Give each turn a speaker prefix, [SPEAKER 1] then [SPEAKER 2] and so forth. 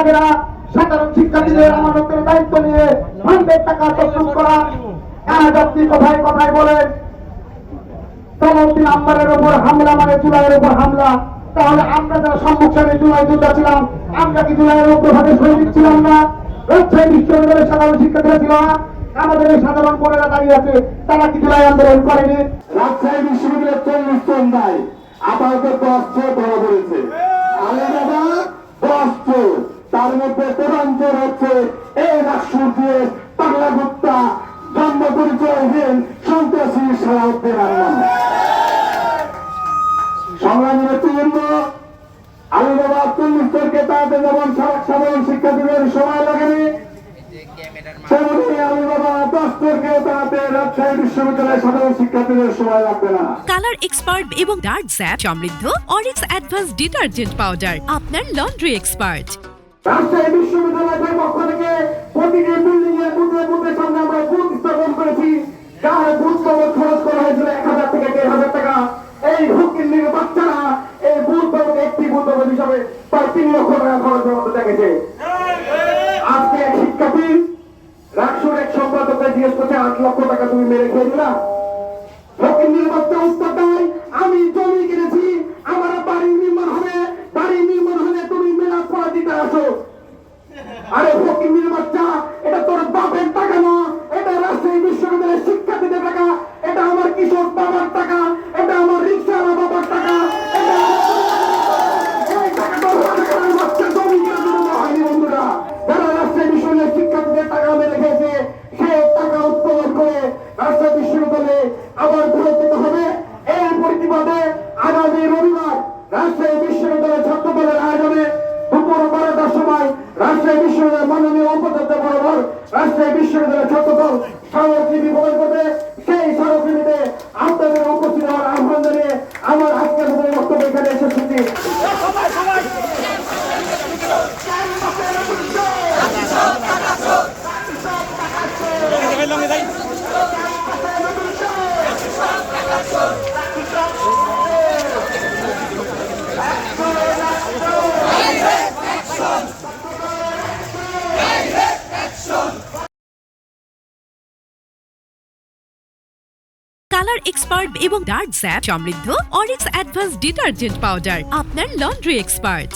[SPEAKER 1] লাগে না সাধারণ শিক্ষার্থীদের আমানতের দায়িত্ব নিয়ে ফান্ডের টাকা তসরুপ করা। আজ আপনি কথায় কথায় বলেন তলবদিন আম্বারের উপর হামলা মানে জুলাইয়ের উপর হামলা। তাহলে আমরা যারা সম্মুখসামী জুলাই যোদ্ধা ছিলাম, আমরা কি জুলাইয়ের অগ্রভাগে শহীদ ছিলাম না? রাজশাহী বিশ্ববিদ্যালয়ের সাধারণ শিক্ষার্থীরা ছিল না? আমাদের এই সাধারণ বোনেরা দাঁড়িয়ে আছে, তারা কি জুলাই আন্দোলন করেনি?
[SPEAKER 2] রাজশাহী বিশ্ববিদ্যালয়ের 40 জন নাই, আপাতত 10 জন ধরা পড়েছে। আলাদা 10 জন, তার মধ্যে প্রধান চোর হচ্ছে এই রাষ্ট্র দিয়ে পাগলা গুপ্তা জন্ম পরিচয়হীন সন্ত্রাসী সালাউদ্দিন আহমদ। সংগ্রামী নেতৃবৃন্দ, আলিবাবা 40 জনকে তাড়াতে যেমন সাধারণ শিক্ষার্থীদের সময় লাগেনি, তেমনি আলিবাবা 10 জনকেও তাড়াতে রাজশাহী বিশ্ববিদ্যালয়ের সাধারণ শিক্ষার্থীদের সময় লাগবে না।
[SPEAKER 3] কালার এক্সপার্ট এবং ডার্ক স্যাপ সমৃদ্ধ অরিক্স অ্যাডভান্স ডিটারজেন্ট পাউডার, আপনার লন্ড্রি এক্সপার্ট।
[SPEAKER 2] রাজশাহী বিশ্ববিদ্যালয়ের পক্ষ থেকে প্রতিটি বিল্ডিং এর বুথে সামনে আমরা বুথ স্থাপন করেছি, যার বুথ বাবদ খরচ করা হয়েছিল 1000 থেকে 1500 টাকা। এই হুকিন্দির বাচ্চারা এই বুথ বাবদ একটি বুথ বাবদ হিসাবে প্রায় 3 লক্ষ টাকা খরচ করতে দেখেছে। আজকে এক শিক্ষার্থী রাষ্ট্রের এক সম্পাদককে জিজ্ঞেস করছে 8 লক্ষ টাকা তুমি মেরে খেয়ে দিলা? হুকিন্দির বাচ্চা উত্তর দেয়, আমি জমি কিনেছি, আমার বাড়ি নির্মাণ হবে, বাড়ি নির্মাণ হলে তুমি মেরাজ করা দিতে আসো। আরে ফকির বাচ্চা, এটা তোর বাপের টাকা না, এটা রাজশাহী বিশ্ববিদ্যালয়ের শিক্ষার্থীদের টাকা, এটা আমার কিশোর বাবার টাকা, এটা আমার রিক্সাওয়ালা বাবার টাকা, এই টাকা তো আমার বাচ্চা জমি কিনে জন্য হয়নি। বন্ধুরা, যারা রাজশাহী বিশ্ববিদ্যালয়ের শিক্ষার্থীদের টাকা মেরে খেয়েছে, সে টাকা উত্তোলন করে রাজশাহী বিশ্ববিদ্যালয়ে আবার ফেরত দিতে হবে। এর প্রতিবাদে আগামী রবিবার রাজশাহী বিশ্ববিদ্যালয়ের ছাত্র দলের আয়োজনে দুপুর 12টার সময় রাজশাহী বিশ্ববিদ্যালয়ের মাননীয় উপাচার্য বরাবর রাজশাহী বিশ্ববিদ্যালয়ের ছাত্রদল স্মারকলিপি প্রদান করবে। সেই স্মারকলিপিতে আপনাদের উপস্থিত হওয়ার আহ্বান জানিয়ে আমার আজকের বক্তব্য এখানে শেষ করছি।
[SPEAKER 3] কালার এক্সপার্ট এবং ডার্ক স্যাপ সমৃদ্ধ অরিক্স অ্যাডভান্স ডিটারজেন্ট পাউডার, আপনার লন্ড্রি এক্সপার্ট।